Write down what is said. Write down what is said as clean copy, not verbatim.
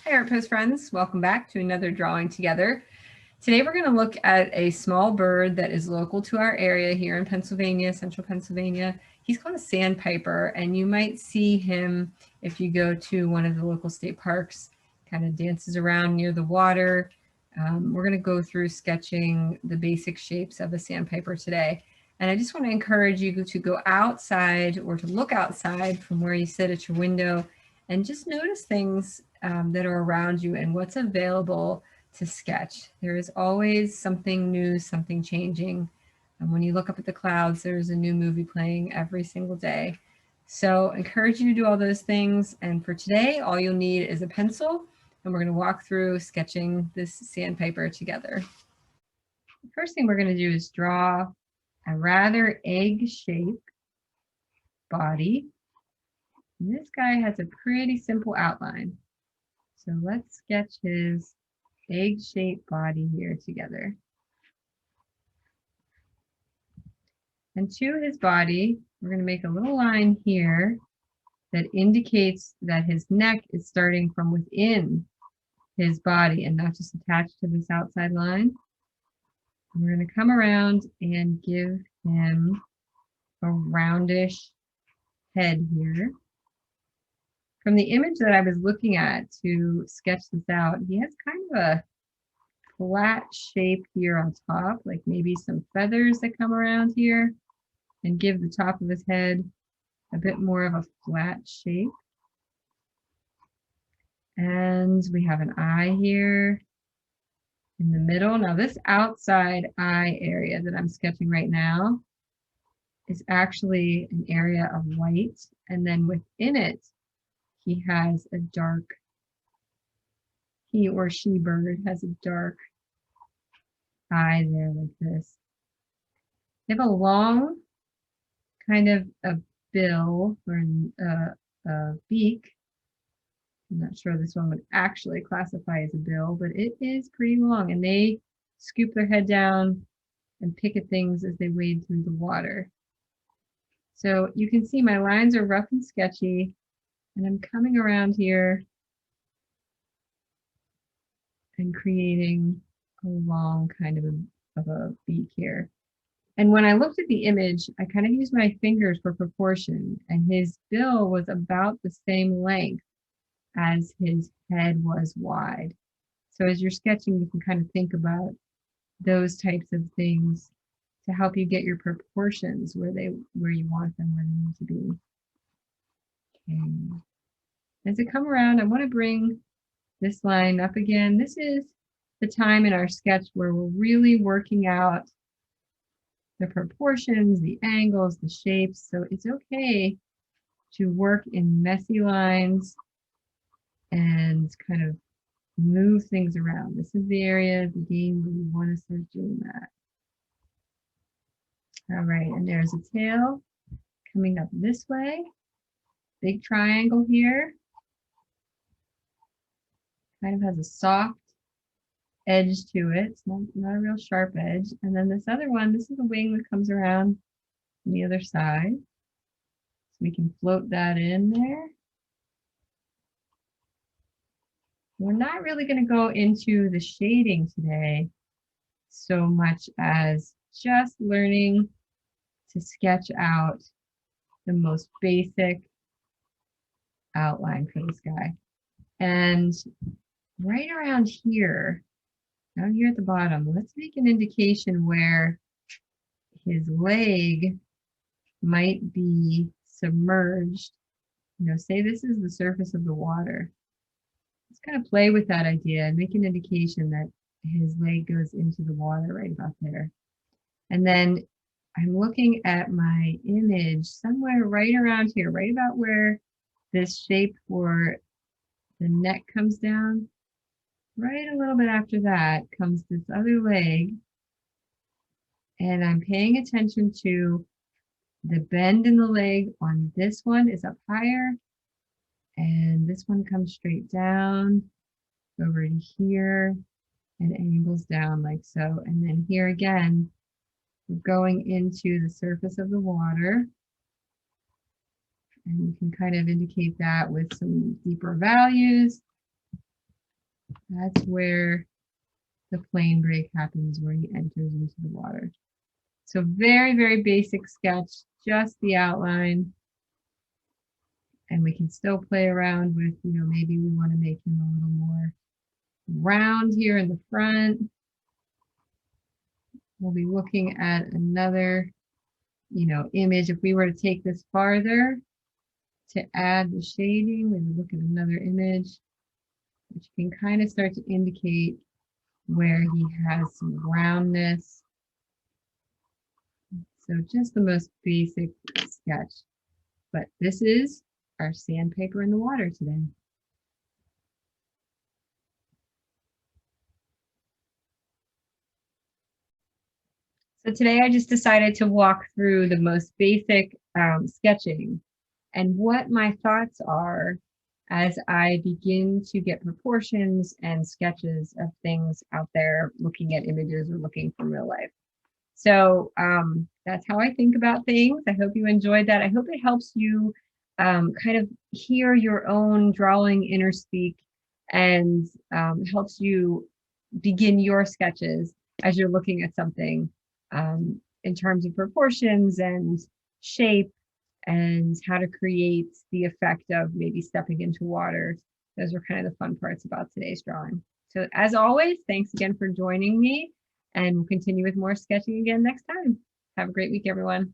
Hi Artpost Friends, welcome back to another drawing together. Today we're going to look at a small bird that is local to our area here in Pennsylvania, central Pennsylvania. He's called a sandpiper, and you might see him if you go to one of the local state parks. Kind of dances around near the water. We're going to go through sketching the basic shapes of a sandpiper today. And I just want to encourage you to go outside or to look outside from where you sit at your window and just notice things that are around you and what's available to sketch. There is always something new, something changing. And when you look up at the clouds, there's a new movie playing every single day. So I encourage you to do all those things. And for today, all you'll need is a pencil, and we're going to walk through sketching this sandpiper together. The first thing we're going to do is draw a rather egg-shaped body. And this guy has a pretty simple outline. So let's sketch his egg-shaped body here together. And to his body, we're going to make a little line here that indicates that his neck is starting from within his body and not just attached to this outside line. And we're going to come around and give him a roundish head here. From the image that I was looking at to sketch this out, he has kind of a flat shape here on top, like maybe some feathers that come around here and give the top of his head a bit more of a flat shape. And we have an eye here in the middle. Now this outside eye area that I'm sketching right now is actually an area of white, and then within it he has a dark, he or she bird has a dark eye there like this. They have a long kind of a bill or a beak. I'm not sure this one would actually classify as a bill, but it is pretty long, and they scoop their head down and pick at things as they wade through the water. So you can see my lines are rough and sketchy, and I'm coming around here and creating a long kind of a beak here. And when I looked at the image, I kind of used my fingers for proportion, and his bill was about the same length as his head was wide. So as you're sketching, you can kind of think about those types of things to help you get your proportions where you want them, where they need to be. Okay. As I come around, I want to bring this line up again. This is the time in our sketch where we're really working out the proportions, the angles, the shapes. So it's okay to work in messy lines and kind of move things around. This is the area of the game where you want to start doing that. All right, and there's a tail coming up this way. Big triangle here. Kind of has a soft edge to it. It's not a real sharp edge. And then this other one, this is a wing that comes around on the other side. So we can float that in there. We're not really going to go into the shading today so much as just learning to sketch out the most basic outline for this guy. And right around here, down here at the bottom, let's make an indication where his leg might be submerged. You know, say this is the surface of the water. Let's kind of play with that idea and make an indication that his leg goes into the water right about there. And then I'm looking at my image somewhere right around here, right about where this shape for the neck comes down. Right a little bit after that comes this other leg. And I'm paying attention to the bend in the leg on this one is up higher. And this one comes straight down over to here and angles down like so. And then here again, we're going into the surface of the water. And you can kind of indicate that with some deeper values. That's where the plane break happens, where he enters into the water. So very, very basic sketch, just the outline. And we can still play around with, maybe we want to make him a little more round here in the front. We'll be looking at another, image. If we were to take this farther to add the shading, we would look at another image, which can kind of start to indicate where he has some roundness. So just the most basic sketch. But this is our sandpaper in the water today. So today I just decided to walk through the most basic sketching and what my thoughts are as I begin to get proportions and sketches of things out there, looking at images or looking from real life. So that's how I think about things. I hope you enjoyed that. I hope it helps you kind of hear your own drawing inner speak and helps you begin your sketches as you're looking at something in terms of proportions and shape and how to create the effect of maybe stepping into water. Those are kind of the fun parts about today's drawing. So as always, thanks again for joining me, and we'll continue with more sketching again next time. Have a great week, everyone.